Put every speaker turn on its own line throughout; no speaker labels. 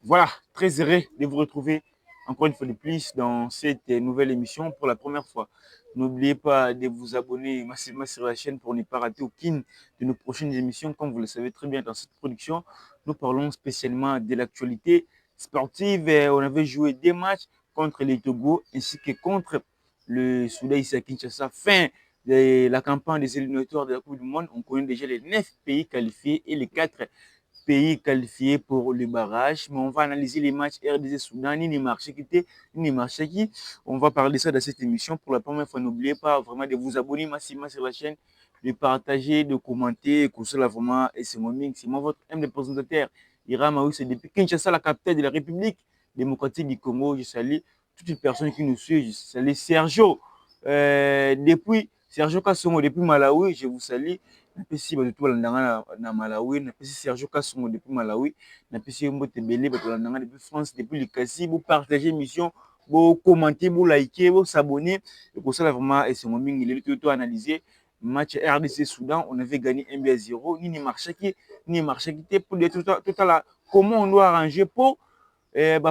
Voilà, très heureux de vous retrouver encore une fois de plus dans cette nouvelle émission pour la première fois. N'oubliez pas de vous abonner massivement sur la chaîne pour ne pas rater aucune de nos prochaines émissions. Comme vous le savez très bien, dans cette production, nous parlons spécialement de l'actualité sportive. On avait joué des matchs contre les Togo ainsi que contre le Soudan ici à Kinshasa. Fin de la campagne des éliminatoires de la Coupe du Monde, on connaît déjà les 9 pays qualifiés et les 4 pays qualifiés pour le barrage. Mais on va analyser les matchs RDC-Soudan, ni marché ni marché qui. On va parler de ça dans cette émission. Pour la première fois, n'oubliez pas vraiment de vous abonner massivement sur la chaîne, de partager, de commenter, que cela vraiment, et c'est moi votre M de présentateur, Ira Maou, c'est depuis Kinshasa, la capitale de la République démocratique du Congo. Je salue toutes les personnes qui nous suivent. Je salue Sergio, depuis Sergio Kassongo, depuis Malawi, je vous salue. Napesi bato to balandanga na Malawi, napesi Sergio Kassongo depuis Malawi, napesi Mbote Bele bato balandanga depuis France, depuis le Kassi, vous partagez émission, vous commentez, vous likez, vous s'abonnez, et pour ça vraiment et c'est mon mingi les tout analyser match RDC Soudan, on avait gagné 1 à 0, ni marché qui pour dire tout à la comment on doit arranger pour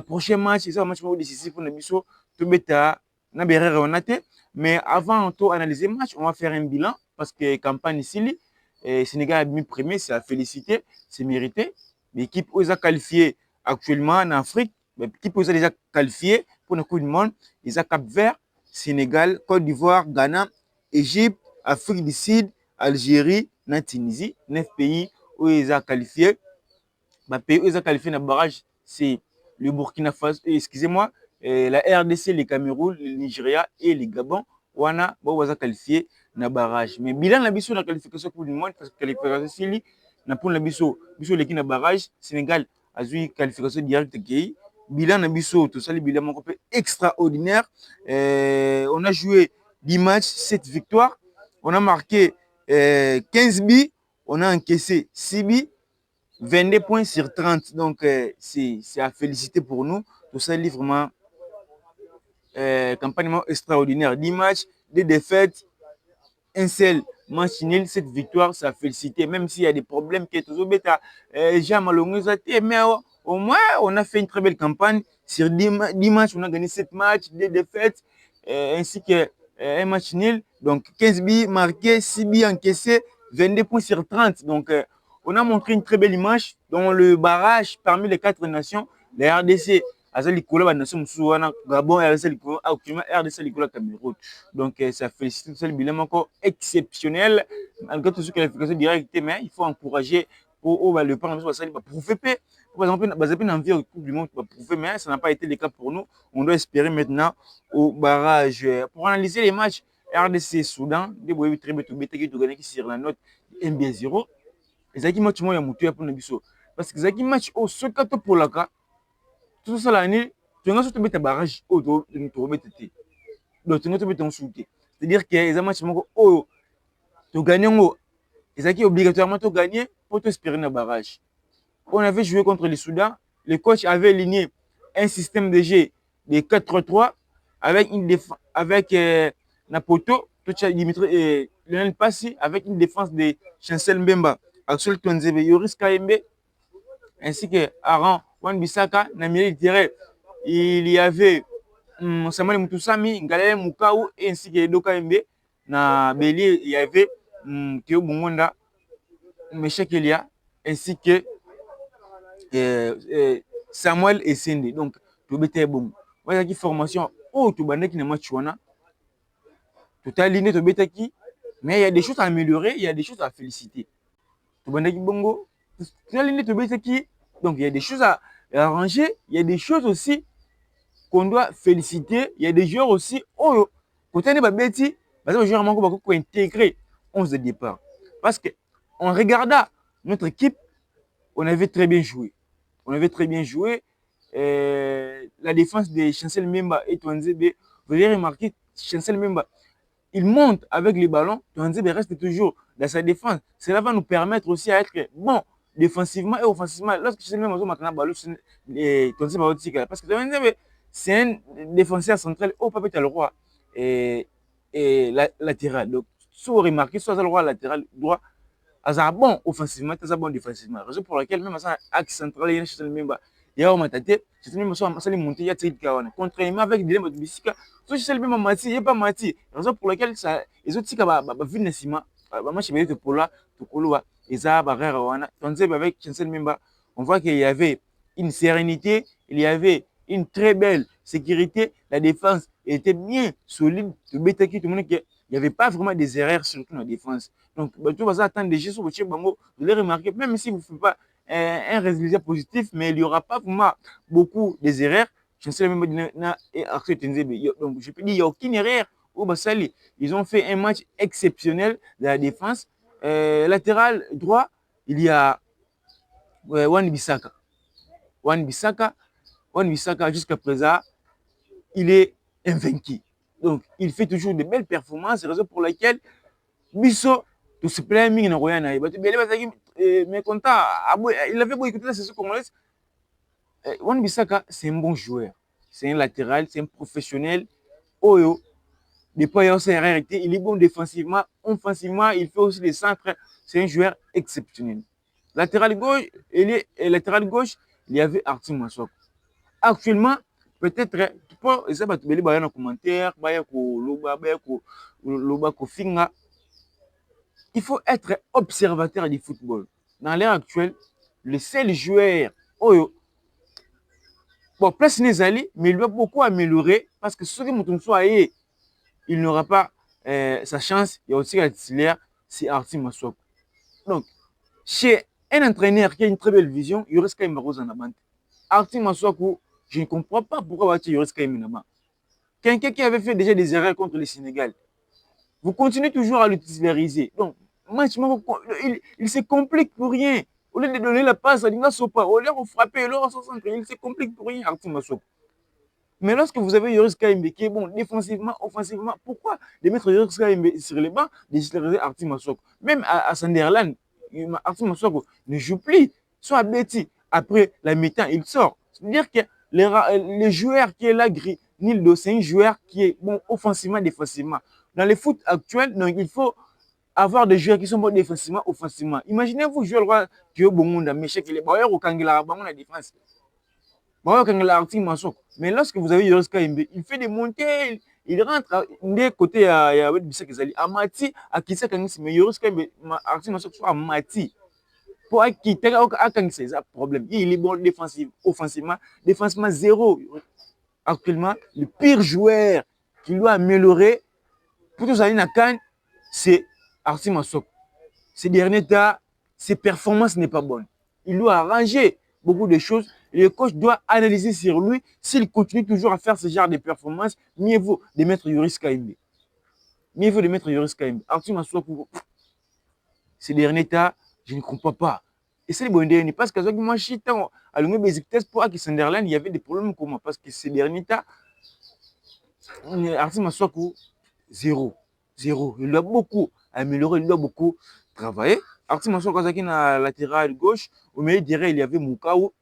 prochain match, c'est un match décisif pour Nabiso, tout bêta na berere on a été, mais avant de analyser le match, on va faire un bilan parce que campagne ici et Sénégal a mis premier, c'est à féliciter, c'est mérité. L'équipe qui a qualifié actuellement en Afrique, l'équipe qui a déjà qualifié pour le Coupe du Monde, ils ont Cap-Vert, Sénégal, Côte d'Ivoire, Ghana, Égypte, Afrique du Sud, Algérie, la Tunisie, 9 pays où ils ont qualifié. Les pays où ils ont qualifié dans le barrage, c'est le Burkina Faso, excusez-moi, la RDC, le Cameroun, le Nigeria et le Gabon. Wana, ils ont qualifié na barrage. Mais bilan na biso na qualification pour le monde parce que qualification sili na pour na biso l'équipe na barrage Sénégal a eu qualification directe qui bilan na biso tout ça le bilan mon extraordinaire. On a joué 10 matchs, 7 victoires, on a marqué 15 buts, on a encaissé 6 buts, 22 points sur 30. Donc c'est à féliciter pour nous. Tout ça est vraiment campagne extraordinaire. 10 matchs, 2 défaites, un seul match nul, cette victoire, ça a félicité, même s'il y a des problèmes qui est toujours bêta. Jean Malongo, mais au moins, on a fait une très belle campagne. Sur 10 matchs, on a gagné 7 matchs, 2 défaites, ainsi que un match nul. Donc, 15 buts marqués, 6 buts encaissés, 22 points sur 30. Donc, on a montré une très belle image dans le barrage parmi les 4 nations. La RDC, Azali Kola, la nation Moussouana, Gabon, actuellement RDC, Likola, Cameroun. Donc, ça félicite le bilan encore exceptionnel. Malgré tout ce qualification directe, mais il faut encourager pour le plan pour prouver. Par exemple, dans envie Coupe du Monde, pour prouver, mais ça n'a pas été le cas pour nous. On doit espérer maintenant au barrage. Pour analyser les matchs RDC Soudan, des boyaux très bien, qui gagné sur la note MB0. Les matchs moi, il y a mouté pour nous. Parce que les matchs au Sokato pour la cas, tout ça l'année, tu as un barrage au dos de notre rebêté. Donc, tu as un souté. C'est-à-dire que les matchs, tu gagnes, ils ont obligatoirement gagné pour t'espérer un barrage. On avait joué contre le Soudan, le coach avait aligné un système de jeu de 4-3 avec une défense, avec Napoto, Lionel Passi, avec une défense de Chancel Mbemba, Axel Tonzebe, Yoris Kaembe, ainsi que Aaron Wan-Bissaka, Namiri Tiré. Il y avait Samuel Mutusami, Galère Mukau, ainsi que Edo Kaembe. Na Bélier, il y avait Théo Bungonda, Meshek Elia, ainsi que Samuel Essende. Donc, tu as bon. Voilà qui formation. Oh, tu as qui n'a match wana. Tu as aligné, tu mais il y a des choses à améliorer, il y a des choses à féliciter. Tu as qui bongo. Tu as aligné, tu qui. Donc, il y a des choses à arranger, il y a des choses aussi qu'on doit féliciter. Il y a des joueurs aussi. Oh, quand on est babeti, parce que les joueurs manquent pour intégrer 11 de départ. Parce que on regarda notre équipe, on avait très bien joué. On avait très bien joué. La défense de Chancel Memba et Twanzebe, vous avez remarqué, Chancel Memba, il monte avec les ballons, Twanzebe reste toujours dans sa défense. Cela va nous permettre aussi à être bon défensivement et offensivement. Lorsque Chancel Memba a maintenant ballon, Twanzebe va aussi parce que Twanzebe, c'est un défenseur central au papier le roi et latéral. Donc, si vous remarquez, soit le roi latéral droit, bon offensivement, très bon défensivement. Raison pour laquelle même ça axe central il y a Chancel Memba il y a un matate, c'est même ça, ça les monter, il y a tiré de contrairement avec des mots de musique, soit c'est le même mati, il n'y a pas mati, raison pour laquelle ça, les autres tika ba vite naissement, moi je vais te pour là, te koloa, et ça barrière wana, tandis avec Chancel Memba, on voit qu'il y avait une sérénité, il y avait une très belle sécurité, la défense était bien solide, tout le monde il n'y avait pas vraiment des erreurs, surtout dans la défense. Donc, tu vas attendre des gestes, vous les remarquer, même si vous ne faites pas un résultat positif, mais il n'y aura pas vraiment beaucoup des erreurs. Je ne sais même pas donc, je peux dire, il n'y a aucune erreur au Bassali. Ils ont fait un match exceptionnel de la défense. Latéral droit, il y a Wan Bissaka. Wan Bissaka, jusqu'à présent, il est invaincu. Donc, il fait toujours de belles performances, raison pour laquelle Bisso, tout se plaît, il avait beau écouter la session congolaise. Wan Bissaka, c'est un bon joueur. C'est un latéral, c'est un professionnel. Oyo, des fois, il est bon défensivement, offensivement, il fait aussi des centres. C'est un joueur exceptionnel. Latéral gauche, latéral gauche, il y avait Artim Massok. Actuellement, peut-être, tu peux essayer de te dans les commentaires, il faut être observateur du football. Dans l'ère actuelle, le seul joueur, Oyo, bon, place Nezali, mais il doit beaucoup améliorer parce que ce que soit il n'aura pas sa chance. Il y a aussi la titulaire, c'est Artim Massok. Donc, chez un entraîneur qui a une très belle vision, il reste quand même Rose en avant. Artim Massok, je ne comprends pas pourquoi il reste quand même là-bas. Quelqu'un qui avait fait déjà des erreurs contre le Sénégal, vous continuez toujours à le titulariser. Donc, il se complique pour rien. Au lieu de donner la passe à Dinga Sopa, au lieu de frapper, il se complique pour rien, Artim Massok. Mais lorsque vous avez Yoris Kaimbe qui est bon défensivement, offensivement, pourquoi de mettre Yoris Kaimbe sur les bancs, de titulariser Artim Massok? Même à Sunderland, Artim Massok ne joue plus. Soit Betty, après la mi-temps, il sort. C'est-à-dire que le joueur qui est là, Nildo, c'est un joueur qui est bon offensivement, défensivement. Dans le foot actuel, donc, il faut avoir des joueurs qui sont bons défensivement, offensivement. Imaginez-vous jouer le roi qui est bon monde, mais chez les Bayer au Kangela, la défense. Mais lorsque vous avez Yoris Kaimbe, il fait des montées, il rentre des côtés à Bissaka Zali, à Mati, à Kisaka, mais Yoris Kaimbe, Artim Massok soit à Mati. Pour quitter c'est un problème. Il est bon offensivement, défensivement zéro. Actuellement, le pire joueur qui doit améliorer pour tous aller à Cannes, c'est Artim Massok. Ces derniers temps, ses performances n'est pas bonne. Il doit arranger beaucoup de choses. Et le coach doit analyser sur lui. S'il continue toujours à faire ce genre de performances, mieux vaut de mettre Yoris Kaimbe. Mieux vaut de mettre Yoris Kaimbe. Artim Massok, ces derniers temps, je ne comprends pas. Et c'est le bon dernier. Parce que moi, je suis à l'Union Bézictes pour que Sunderland, il y avait des problèmes comment? Parce que ces derniers temps, Artim Massok, zéro. Zéro. Il doit beaucoup améliorer, il doit beaucoup travailler. Artim Massok, quand il a latéral gauche, au milieu derrière, il y avait Mukau,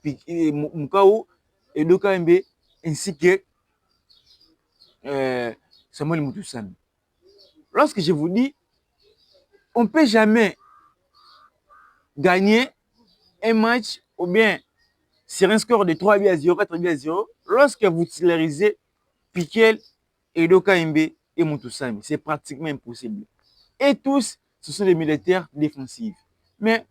et Dokaembe, ainsi que Samuel Mutusami. Lorsque je vous dis, on ne peut jamais gagner un match ou bien sur un score de 3-0, 4-0, lorsque vous titularisez Piquel, Dokaembe et Mutusami. C'est pratiquement impossible. Et tous, ce sont des militaires défensifs. Mais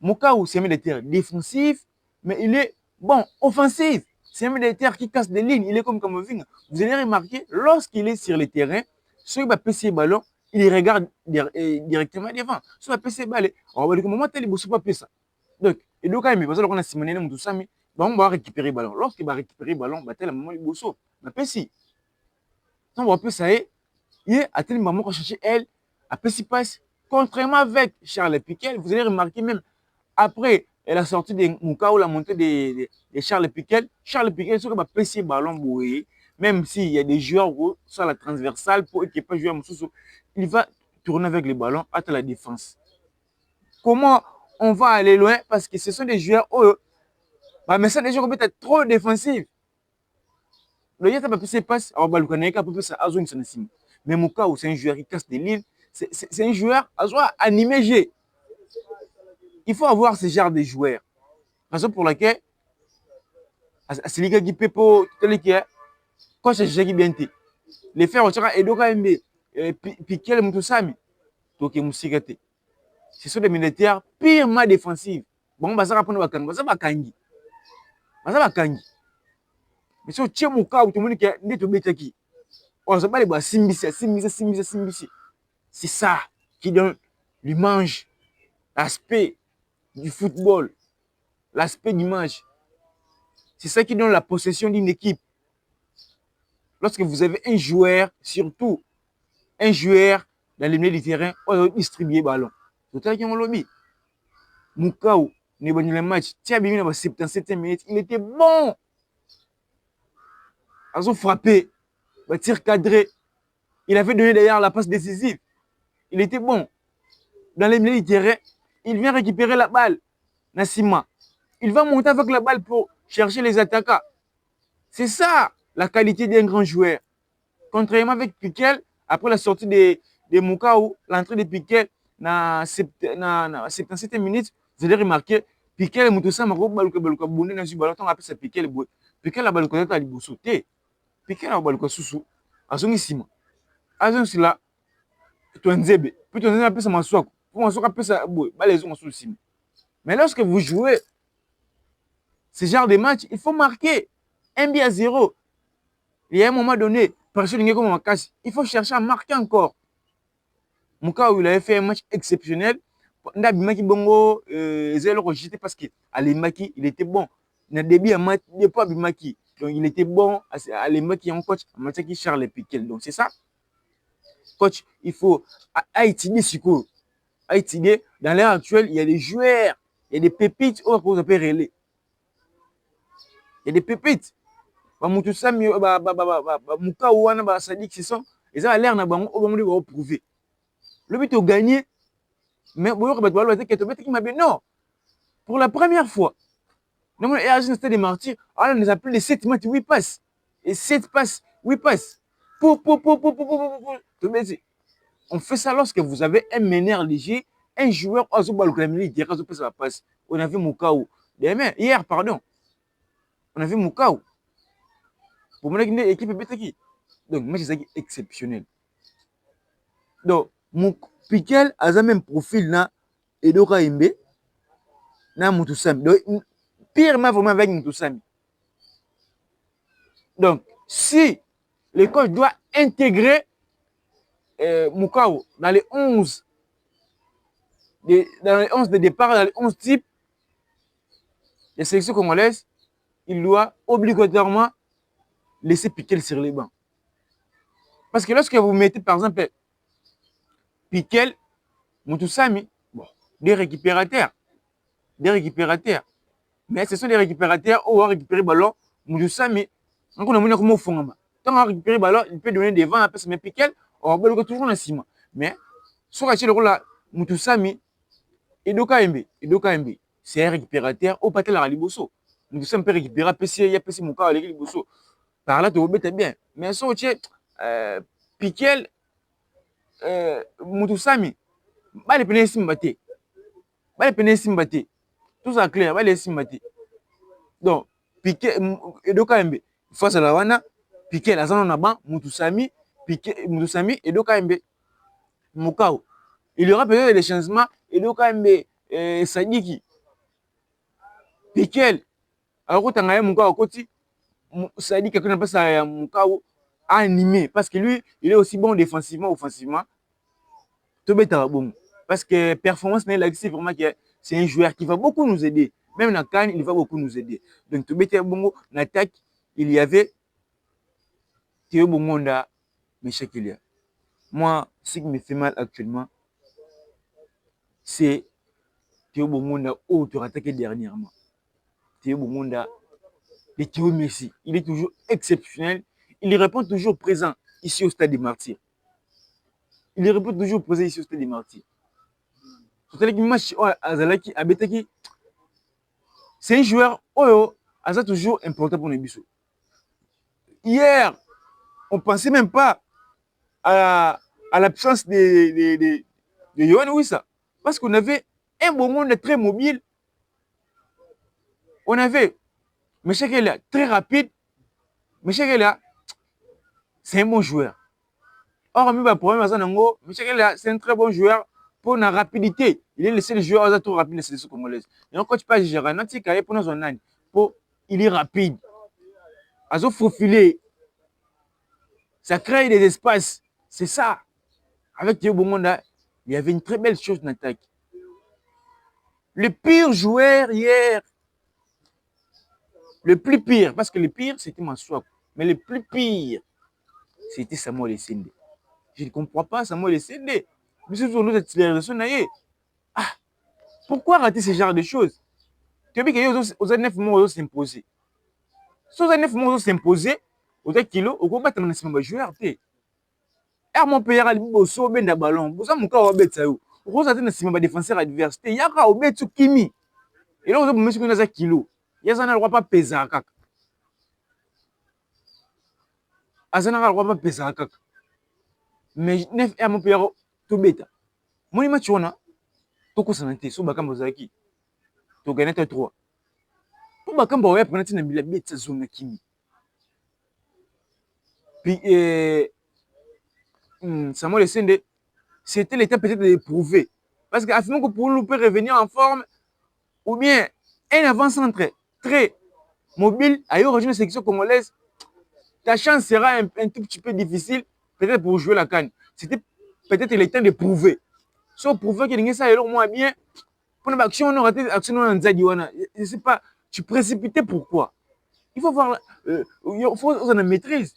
Mukau, c'est un militaire défensif, mais il est bon, offensif. C'est un militaire qui casse des lignes. Il est comme Kamavinga. Vous allez remarquer, lorsqu'il est sur le terrain, ceux qui va passer le ballon, il regarde directement devant. Ceux qui va passer le ballon, on va dire comment il ne peut pas ça. Donc, et donc, quand même, parce qu'on a Simoné, on va récupérer le ballon. Lorsqu'il va récupérer le ballon, il va moment il bosso. Mais si, on va appeler ça, il à tel moment qu'on cherche elle, après s'il passe, contrairement avec Charles Piquel, vous allez remarquer même après la sortie de Mukau, la montée de Charles Piquel, ce qui va passer le ballon, même s'il y a des joueurs sur la transversale pour équiper le joueur, il va tourner avec le ballon à la défense. Comment on va aller loin? Parce que ce sont des joueurs, mais ça, des joueurs peut être trop défensifs. Le Yata Papé passe, mais Mukau, c'est un joueur qui casse des lignes, c'est un joueur à animé G. Il faut avoir ce genre de joueurs. Raison pour laquelle, c'est les gars qui peuvent pas, quand c'est qui bien té. Les faire au Tchara et Doka Mbe, Piquel Moutoussami, donc Moussigate. Ce sont des militaires purement défensifs. Bon, bah ça va prendre Bakangi, ça va Kangi. Ça va Kangi. Mais si on tient mon cas, tout le monde qui est né au Betaki, on ne sait pas les bois Simbisi. C'est ça qui donne l'image, l'aspect du football, l'aspect d'image. C'est ça qui donne la possession d'une équipe. Lorsque vous avez un joueur, surtout un joueur dans les milieux du terrain, on va distribuer le ballon. C'est ça qui est lobby. Moukao, le match, tiens, bien, dans 77e minute, il était bon. Ils ont frappé, tir cadré. Il avait donné d'ailleurs la passe décisive. Il était bon. Dans les milieux du terrain, il vient récupérer la balle. Nassima. Il va monter avec la balle pour chercher les attaquants. C'est ça la qualité d'un grand joueur. Contrairement avec Piquel, après la sortie de Moukao, l'entrée de Piquel dans 77e minute, vous allez remarquer, Piquel et Moutoussa, Piquel a balle à sauter. Piquel a balle sous. Azongisima. Azongisila. Tuanzebe. Puis Tuanzebe appelle ça Maswako. Pour Maswako appelle ça Boy. Mais lorsque vous jouez ce genre de match, il faut marquer 1-0. Il y a un moment donné, il faut chercher à marquer encore. Mon cas où il avait fait un match exceptionnel, Ndabimaki Bongo, Zélo rejeté parce qu'Alimaki, il était bon. Dans le début, il pas Bimaki. Donc il était bon. Alimaki en coach, Mataki Charles Piquel. Donc c'est ça. Coach, il faut étudier ce coup. Étudier. Dans l'ère actuelle, il y a des joueurs, il y a des pépites, on va appeler relais. Il y a des pépites. Moutoussami, Mouka Ouana, Sadik, c'est ça. Ils ont l'air de prouver. Le but est gagné. Mais non. Pour la première fois, nous avons des martyrs. On les appelle les 7 matchs, 8 passes. Et 7 passes, 8 passes. On fait ça lorsque vous avez un meneur léger, un joueur, on a vu Moukao. Hier, pardon. On a vu Moukao. Pour mon équipe est donc, moi, c'est exceptionnel. Donc, Piquel a le même profil na Edoka Imbe na Moutoussami. Donc, pire, vraiment avec Moutoussami. Donc, si le coach doit intégrer Moukao dans les 11 de départ, dans les 11 types de sélection congolaise, il doit obligatoirement laisser Piquel sur les bancs. Parce que lorsque vous mettez, par exemple, Piquel, Moutoussami, bon, des récupérateurs. Mais ce sont des récupérateurs où on va récupérer le ballon. Moutoussami, on a comment fond. Quand on va récupérer le ballon, il peut donner des vents, mais Piquel, on va toujours dans le ciment. Mais, sur le rôle là, Moutoussami, Edoka Mbe, c'est un récupérateur au patel à Liboso. Moutoussami peut récupérer, il y a PC Mouka à Liboso. Par là, tu vas bien. Mais sur le Piquel, Moutoussami, les pénés simbaté. Les pénés simbaté. Tout ça clair, les simbaté. Donc, Piquel, Edoka Mbe, face à la Wana, Piquel, la zone en avant, Moutoussami, Edoka Mbe, Moukao. Il y aura peut-être des changements, Edoka Mbe, Sadiki, Piquel, alors que tu as Moukao côté, Sadiki, qu'on appelle ça Moukao, animé, parce que lui, il est aussi bon défensivement, offensivement. Tout bête bon. Parce que performance n'est là, c'est vraiment que c'est un joueur qui va beaucoup nous aider. Même dans Cannes, il va beaucoup nous aider. Donc, tout bête bon, en attaque, il y avait Théo Bongonda, Michel Kilia. Moi, ce qui me fait mal actuellement, c'est Théo Bongonda autre attaqué dernièrement. Théo Bongonda, et Théo Messi, il est toujours exceptionnel. Il répond toujours présent ici au Stade des Martyrs. Il répond toujours présent ici au Stade des Martyrs. C'est un joueur qui est toujours important pour les bisous. Hier, on ne pensait même pas à l'absence de Yohan Wissa. Parce qu'on avait un bon monde très mobile. On avait Meshakela, très rapide. Meshakela, c'est un bon joueur. Or, le problème, c'est un très bon joueur pour la rapidité. Il est le seul joueur trop rapide de la sélection congolaise. Et quand tu parles de Gérard, il est rapide. Il faut filer. Ça crée des espaces. C'est ça. Avec Théo Bongonda, il y avait une très belle chose dans l'attaque. Le pire joueur hier, le plus pire, parce que le pire, c'était Maswak. Mais le plus pire, c'était Samuel Essende. Je ne comprends pas Samuel Essende. Mais c'est toujours notre accélération. Ah, pourquoi rater ce genre de choses? Tu as vu aux 9 mois, ils s'imposer. Si aux 9 mois, ils s'imposer, aux 10 kilos, au combat, tu as un joueur. Mon père a dit que tu as un ballon. Tu as un ballon. Vous avez un défenseur adverse. Il y a un ballon Kimi. Et là, vous avez un kilo. Il y a un droit pas peser. Azana droit pas peser. Mais neuf et mon père tout bêta. Moi, il m'a tué. Tu as santé. Tu as gagné 3. Tu as gagné bête zone Kimi. Puis, Samuel Essende, c'était l'état peut-être de prouver. Parce qu'à que pour nous peut revenir en forme, ou bien un avant-centre très mobile, à une sélection congolaise, ta chance sera un tout petit peu difficile, peut-être pour jouer la canne. C'était peut-être le temps de prouver. Si on prouvait que les ça est moins bien, pour une action, on aurait été action en Zadiwana. Je ne sais pas, tu précipitais pourquoi? Il faut voir, il faut qu'on a maîtrise.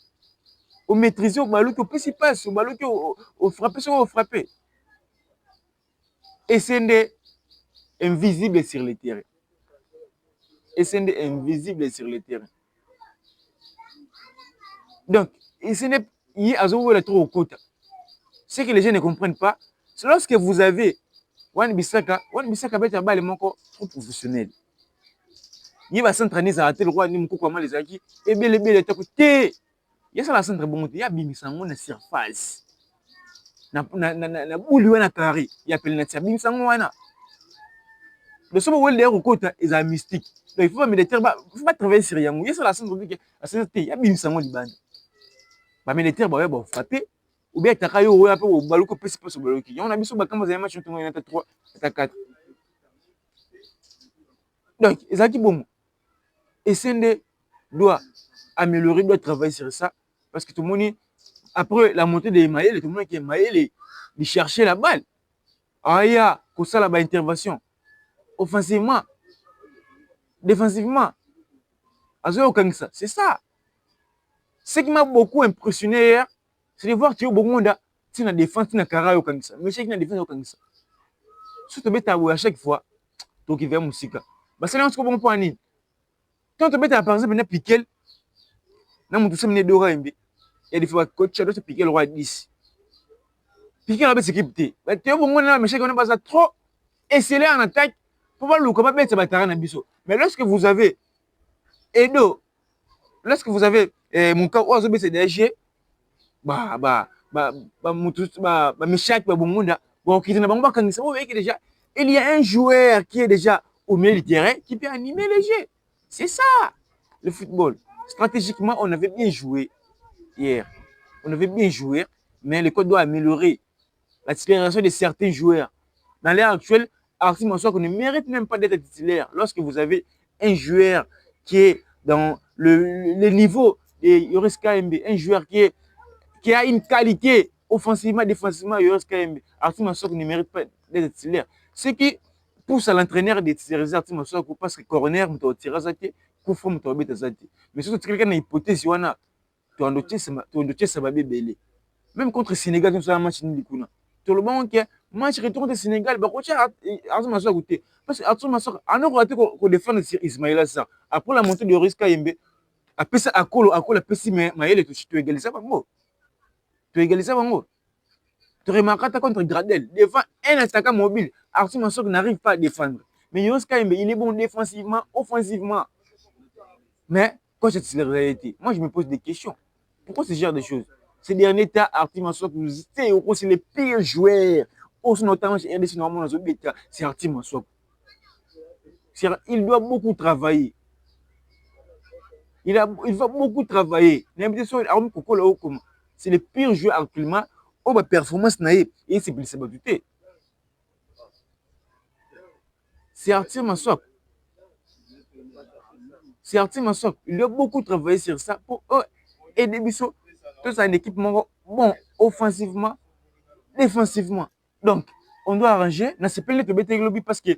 On maîtrise au ballon, au principal, au ballon, au frappé, au frappé. Et c'est invisible sur le terrain. Et c'est invisible sur le terrain. Donc, il y a trop au côté. Ce que les gens ne comprennent pas, c'est lorsque vous avez Wan Bissaka est un trop professionnel. Il va s'entraîner à tel roi, il va les acquis, et bien les est à côté. Il y a ça la centre bon, il y a Bimisango na surface. Na bouli wana carré, il y a appelé na Bimisango wana. Le somme où il est au côté, ils ont mystique. Donc il faut pas militaire, il faut pas travailler sur Yango. Il y a ça la centre que la centre il y a Bimisango liban. Ba militaire ba ba frapper ou bien takayo ou après au baluko pesi pas au baluki. On a biso ba kama za match on a 3 à 4. Donc ils ont dit bon. Essende doit améliorer, doit travailler sur ça parce que tout le monde après la montée des Maël, tout le monde qui est Maël, il cherchait la balle. Ah, il y a pour ça la intervention. Offensivement, défensivement, c'est ça. Ce qui m'a beaucoup impressionné hier, c'est de voir Thio Bongonda, tu as défense, tu as carré au Kanisa. Mais c'est qui n'a défense au Kanisa. Si tu mets à chaque fois, tu as vu musique. C'est là où tu comprends pas. Quand tu mets par exemple, tu as piqué, tu as tout mené d'ora. Il y a des fois, coach, tu as piqué le roi 10. Piqué la bête équipe. Thio Bongonda, mais chaque fois, trop excellent en attaque. Pour voir le combat, c'est Batara Nabiso. Mais lorsque vous avez Edo, lorsque vous avez mon cas, Oazobe, c'est DG, il y a un joueur qui est déjà au milieu du terrain qui peut animer les jeux. C'est ça, le football. Stratégiquement, on avait bien joué hier. On avait bien joué, mais le code doit améliorer la titularisation de certains joueurs. Dans l'ère actuelle, Arthur Mansour ne mérite même pas d'être titulaire. Lorsque vous avez un joueur qui est dans le niveau de Yoris KMB, un joueur qui a une qualité offensivement, défensivement, Yoris KMB, Arthur Mansour ne mérite pas d'être titulaire. Ce qui pousse à l'entraîneur de titulariser Arthur Mansour parce que corner, tu as tiré ça, coup franc, tu as tiré ça. Mais surtout, quelqu'un a une hypothèse, tu as noté ça va belé. Même contre le Sénégal, nous avons un match nul. Tout le monde qui est match retour du Sénégal, Arthur Mansour goûté. Parce que Arthur Mansour, on a raté qu'on défend Ismaïla Sarr. Après la montée de Yoris KMB, après ça, à Kolo, la PC Maël, tu égalises ça, tu égalises ça, tu remarques contre Gradel. Devant un attaquant mobile, Arthur Mansour n'arrive pas à défendre. Mais Yoris KMB, il est bon défensivement, offensivement. Mais quand c'est la réalité, moi je me pose des questions. Pourquoi ce genre de choses? Ces derniers temps, Arthur Mansour, c'est les pires joueurs. Notamment chez RDC, c'est Arthur Mansour. Il doit beaucoup travailler. Il va beaucoup travailler. C'est le pire joueur actuellement. Oh, ma performance naïe. Et c'est blessé. C'est Arthur Massok. C'est Arthur Massok. Il a beaucoup travaillé sur ça pour aider Bissot. Tout ça, une équipe bon, offensivement, défensivement. Donc, on doit arranger. On s'appelle le lobby parce que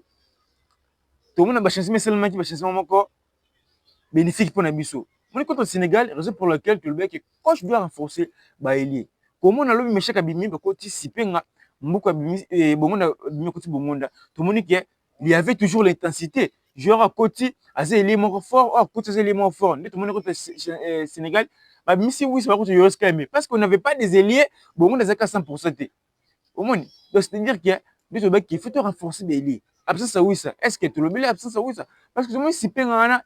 tout le monde a changé, mais seulement qui va changer encore bénéfique pour Nabiso. On est contre le Sénégal, raison pour laquelle le mec coach doit renforcer Baélié. Comment on a l'homme méchant Kabimi, côté Sipenga, Mboko Abimi, et Bongonda, côté Bongonda. Tout le monde dit qu'il y avait toujours l'intensité. Joueur à côté, à ces éléments forts, à côté des éléments forts. Tout le monde contre le Sénégal, Babimi, si oui, c'est pas contre Yoros Kaimé. Parce qu'on n'avait pas des ailiers, Bongonda Zaka 100%. Au moins, donc c'est-à-dire qu'il y a des mecs qui faut renforcer Baélié. Absence ça oui ça. Est-ce que tout le monde absence ça oui ça? Parce que tout le monde Sipenga,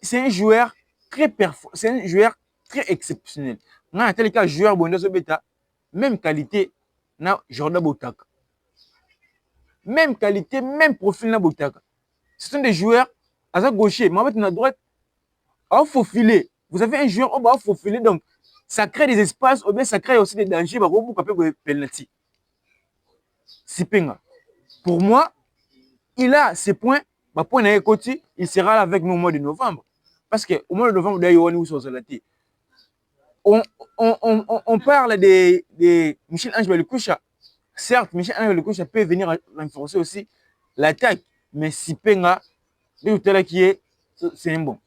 c'est un joueur très c'est un joueur très exceptionnel. Dans tel cas, joueur Bondozo Beta, même qualité na Jordan Botaka. Même qualité, même profil na Botaka. Ce sont des joueurs à sa gaucher, mais en fait, à droite, à faufiler. Vous avez un joueur, on va faufiler, donc ça crée des espaces, ou bien ça crée aussi des dangers, bah, vous pouvez penalty. Sipenga. Pour moi, il a ses points, bah, point à côté, il sera là avec nous au mois de novembre. Parce qu'au mois de novembre, on parle de Michel-Ange Balikoucha. Certes, Michel-Ange Balikoucha peut venir renforcer aussi l'attaque, mais Sipenga, c'est un bon.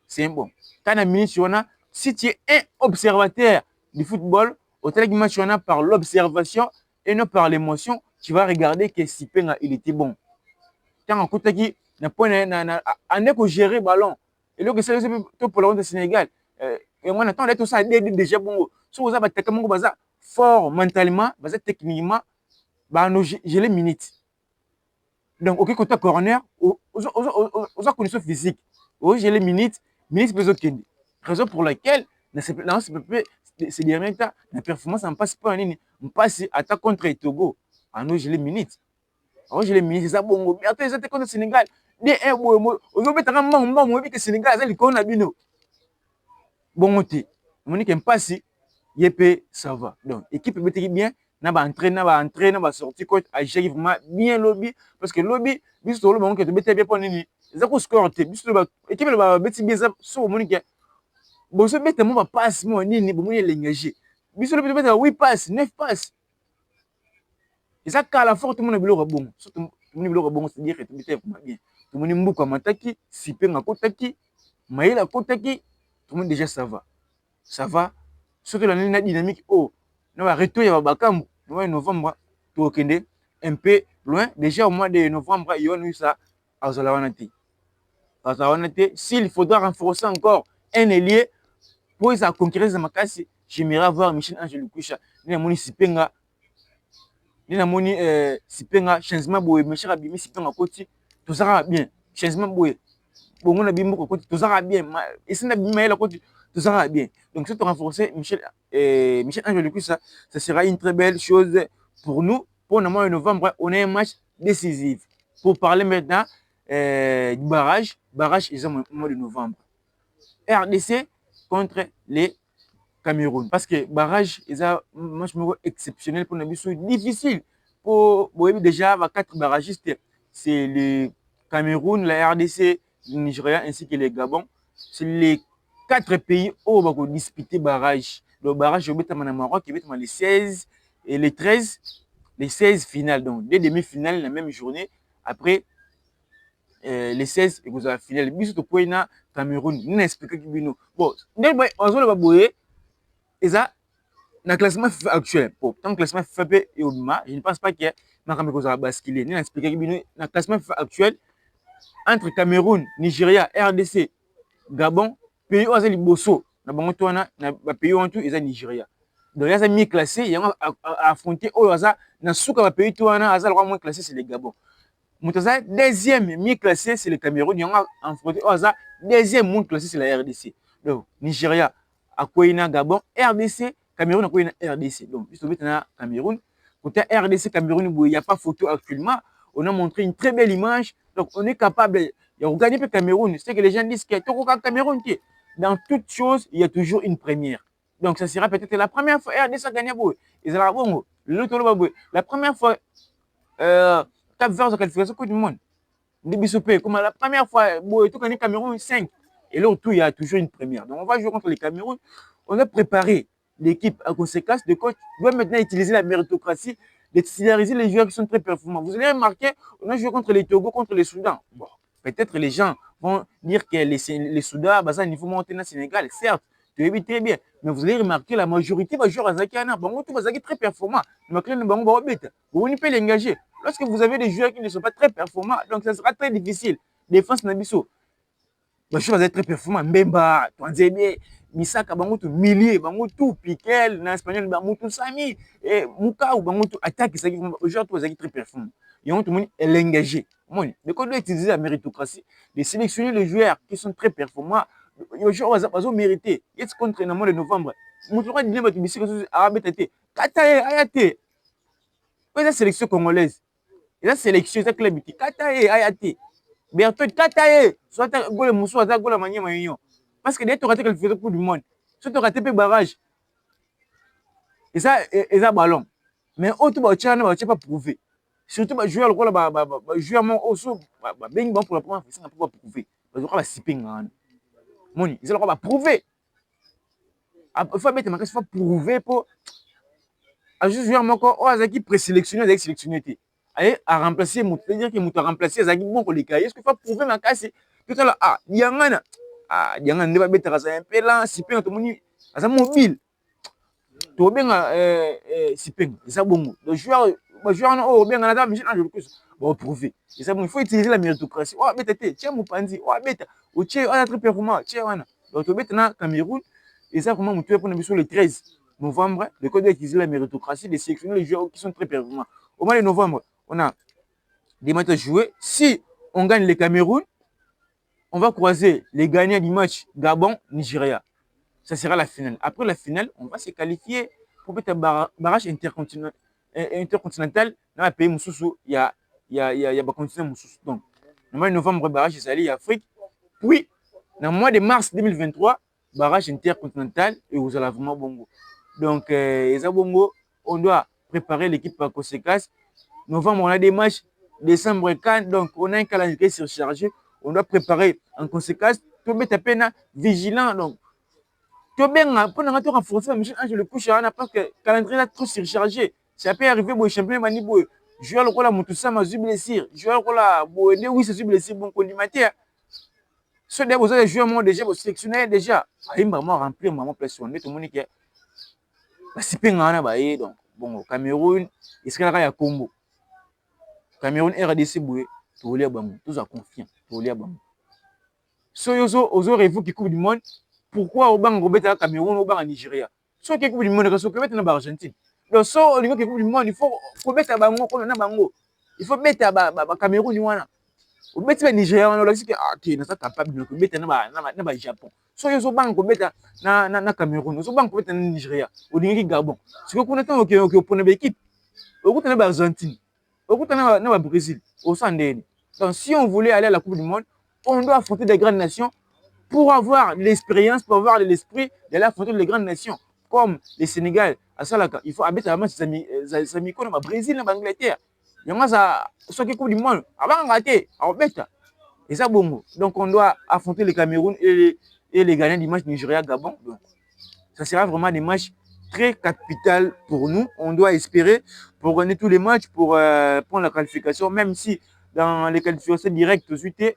C'est un bon. Quand on a si tu es un observateur du football, au match par l'observation et non par l'émotion, tu vas regarder que Sipenga, il était bon. Quand on écoute qui on est gérer ballon et là que c'est pour le Sénégal et on attend tout ça déjà bon si vous avez fort mentalement techniquement bah nous j'ai les minutes donc OK côté corner aux conditions physiques j'ai les minutes raison pour laquelle ces derniers temps la performance en passe pas on passe attaque contre Togo nous j'ai les minutes. J'ai les ministres, ça bon, mais attends, ils étaient contre le Sénégal. Des un bon, on veut mettre un moment, on veut que le Sénégal, ça, il connaît bien. Bon, on dit qu'on passe, ça va. Donc, l'équipe peut bien, n'a pas entraîné, n'a pas sorti, coach, a géré vraiment bien lobby, parce que lobby, bis sur le moment que tu mets bien pour nini, ça coûte score, bis sur le équipe va mettre bien ça sur le moment que bon, ce bête, moi, passe, moi, nini, bon, moi, il est engagé. Bis sur le bête, 8 passes, 9 passes. Et ça, quand la force, tout le monde est bon. Tout le monde est bon, c'est-à-dire que tout le monde est bien. Tout le monde est bon, mataki, Sipenga kotaki, Maïla kotaki, tout le monde déjà ça va. Ça va. Surtout la dynamique, oh, nous va retourner à Bakam, nous va novembre, tout un peu loin. Déjà au mois de novembre, il y a eu ça à Zolawanati. À Zolawanati, s'il faudra renforcer encore un ailier pour sa concurrence de Makassi, j'aimerais voir Michel-Ange Lukusha, ni Sipenga. Ni na moni Sipenga changement boye méchant abimi Sipenga koti tout ça bien changement boye bongo na bimbo koti tout ça bien et si na bima la koti tout ça bien donc si tu renforcer Michel Ange Lukusa ça sera une très belle chose pour nous pour le mois de novembre on a un match décisif pour parler maintenant du barrage ils ont au mois de novembre RDC contre les Cameroun. Parce que barrage, ils ont un match exceptionnel pour nous, difficile. Pour déjà, 4 barragistes, c'est le Cameroun, la RDC, le Nigeria ainsi que le Gabon. C'est les 4 pays où on va disputer barrage. Le barrage, je vais mettre Maroc, je vais mettre les 16 et les 13, les 16 finales. Donc, des demi-finales la même journée. Après, les 16 et vous avez finale. Bisous, pour Cameroun. Nous expliquons que nous. Bon, on va bouiller. Et ça, dans le classement FIFA actuel, pour tant que le classement FIFA est au bas, je ne pense pas qu'il y ait un basculer. Nous expliqué que dans le classement FIFA actuel, entre Cameroun, Nigeria, RDC, Gabon, pays où il bosso, na pays où il y a Nigeria. Donc, il y a mis classé, il y a affronté au hasard, dans le pays où il y a moins classé, c'est le Gabon. Deuxième mis classé, c'est le Cameroun, il y a affronté au hasard, deuxième moins classé, c'est la RDC. Donc, Nigeria, Akoina, Gabon, RDC, Cameroun, Akoina, RDC. Donc, juste maintenant, Cameroun. Côté RDC, Cameroun, il n'y a pas photo actuellement. On a montré une très belle image. Donc, on est capable de gagner le Cameroun. C'est que les gens disent que tu as Cameroun. dans toute chose, il y a toujours une première. Donc, ça sera peut-être la première fois, RDC a gagné. La première fois, Cap Vert de qualification Coupe du Monde. Comme la première fois, tout gagné Cameroun 5. Et là, tout, il y a toujours une première. Donc, on va jouer contre les Cameroun. On a préparé l'équipe à conséquence. Le coach doit maintenant utiliser la méritocratie, de titulariser les joueurs qui sont très performants. Vous allez remarquer, on a joué contre les Togo, contre les Soudan. Bon, peut-être les gens vont dire que les Soudan, bah, ça, il faut monter dans le Sénégal. Certes, tu es très bien. Mais vous allez remarquer, la majorité va jouer à Zakana. Bon, tout va très performant. Vous pouvez l'engager. Lorsque vous avez des joueurs qui ne sont pas très performants, donc ça sera très difficile. Défense Nabiso. Les joueurs vont être très performants. Mbemba, Twanzebe, Misaka, Bangoto, Milier, Bangoto, Piquel, en espagnol, Bangoto, Sami, Mouka ou Bangoto, attaque, les joueurs vont être très performants. Et on tout est engagé. Mais quand on doit utiliser la méritocratie, de sélectionner les joueurs qui sont très performants, les joueurs vont mériter. Il y a contre le mois de novembre. Moutoura dit que Missi, Arabe, Katae, Ayate. C'est la sélection congolaise. Et la sélection, c'est club qui Katae, Ayate. Bertrand Katae, soit gole Moussou, soit gole Manier Mayon. Parce que dès que tu rates le Coupe du Monde, soit tu rates le barrage. Et ça, ballon. Mais autre, tu n'as pas prouvé. Surtout, jouer le rôle, jouer aussi, bien bon pour la première fois, ça n'a pas prouvé. Parce que c'est pas Moni, ils ont prouvé. Il faut mettre ma prouver pour. À juste jouer encore, oh, Azaki présélectionné, avec sélectionné. Allez, à remplacer, c'est-à-dire que tu as remplacé Azaki bon pour les cahiers. Est-ce qu'il faut prouver ma casse? Tout à l'heure, Yangana. Yangana ne va pas mettre un peu là, si peu, à mobile. Tu bien, si peu, c'est ça bon. Le joueur, oh, bien, on a mais je le bon, prouver. Et ça, bon, il faut utiliser la méritocratie. Oh, mais tiens, mon pandi, oh, bête, oh, tiens, on a très performant, tiens, on a. Donc, tu mets maintenant Cameroun, et ça, comment tu vas prendre sur le 13 novembre, le code doit utiliser la méritocratie de sélectionner les joueurs qui sont très performants. Au mois de novembre, on a des matchs à jouer. Si on gagne le Cameroun, on va croiser les gagnants du match Gabon-Nigeria. Ça sera la finale. Après la finale, on va se qualifier pour mettre un barrage intercontinental dans le pays Moussoussou. Il y a un continent Moussoussou. Donc, le mois de novembre, barrage est allé en Afrique. Puis, dans le mois de mars 2023, barrage intercontinental et vous allez vraiment bongo. Donc, bongo, on doit préparer l'équipe par conséquence. Novembre, on a des matchs. Décembre, Cannes. Donc, on a un calendrier surchargé. On doit préparer en conséquence. Tout mettre à peine vigilant. Donc, tout bien, pour nous renforcer, je le couche parce que le calendrier est trop surchargé. Ça peut arriver au championnat Manibo. Je vais le rôle à Moutoussa, ma blessure. Je vais le rôle à Boédé, oui, c'est blessure, bon, collimateur. Ceux des beaux joueurs, moi, déjà, vous sélectionnez déjà. Il m'a rempli, m'a pression. Tout le monde qui est. C'est pas un donc, bon, Cameroun, il sera là à Congo. Cameroun, RDC, Boué, tout le monde, tous à confiance, tout le monde. Soyozo, aux autres, qui Coupe du Monde, pourquoi au banc Robert à Cameroun, au banc à Nigeria? Soit qui Coupe du Monde, parce que mettre en Argentine. Donc, soit au niveau qui Coupe du Monde, il faut mettre à Bango, comme on a Bango. Il faut mettre à Cameroun, au mettre à Nigeria, on a dit que, tu n'es pas capable de mettre à Japon. Soyozo banc Robert à Cameroun, au banc Robert à Nigeria, au niveau qui Gabon. Ce que vous connaissez, au point de l'équipe, au bout de l'Argentine, au bout de le Brésil, au Sandéni. Donc, si on voulait aller à la Coupe du Monde, on doit affronter des grandes nations pour avoir l'expérience, pour avoir l'esprit d'aller affronter les grandes nations, comme le Sénégal, à Salaka. Il faut habiter avant ses amis comme le Brésil, l'Angleterre. Il y a ça, soit qui Coupe du Monde, avant de rater, à Obeta. Et ça, bon. Donc, on doit affronter le Cameroun et les gagnants du match Nigeria-Gabon. Donc, ça sera vraiment des matchs très capital pour nous. On doit espérer pour gagner tous les matchs, pour prendre la qualification, même si dans les qualifications directes,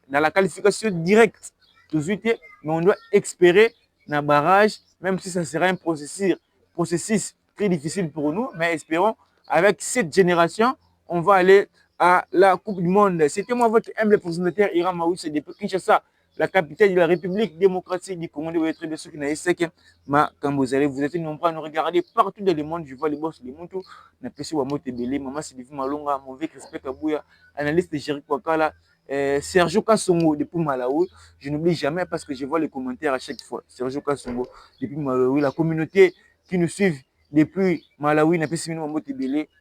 dans la qualification directe, mais on doit espérer un barrage, même si ça sera un processus très difficile pour nous, mais espérons, avec cette génération, on va aller à la Coupe du Monde. C'était moi, votre humble présentateur, Iram Maousse, depuis Kinshasa, la capitale de la République démocratique du Congo. Vous êtes très bien sûr qui n'a essayé ma Kambozale. Vous êtes nombreux à nous regarder partout dans le monde. Je vois les boss, les moutons. Na pesi wa mote belé, maman Sylvie Malonga, mauvais respect Kabouya, analyste de Jérick Wakala, Sergio Kassongo depuis Malawi. Je n'oublie jamais parce que je vois les commentaires à chaque fois. Sergio Kassongo depuis Malawi, la communauté qui nous suit depuis Malawi, n'a pas si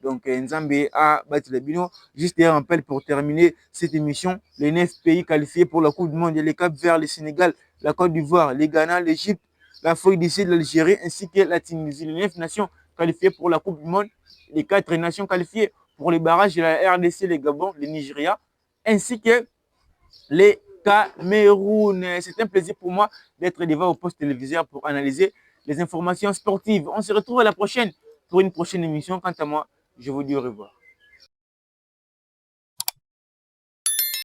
donc Nzambe a battu le bino. Juste un rappel pour terminer cette émission, les 9 pays qualifiés pour la Coupe du Monde, il y a les Cap Vert, le Sénégal, la Côte d'Ivoire, le Ghana, l'Égypte, l'Afrique du Sud, l'Algérie, ainsi que la Tunisie. Les 9 nations qualifiées pour la Coupe du Monde, les 4 nations qualifiées pour les barrages de la RDC, le Gabon, le Nigeria, ainsi que les Cameroun. C'est un plaisir pour moi d'être devant au poste téléviseur pour analyser les informations sportives. On se retrouve à la prochaine pour une prochaine émission. Quant à moi, je vous dis au revoir.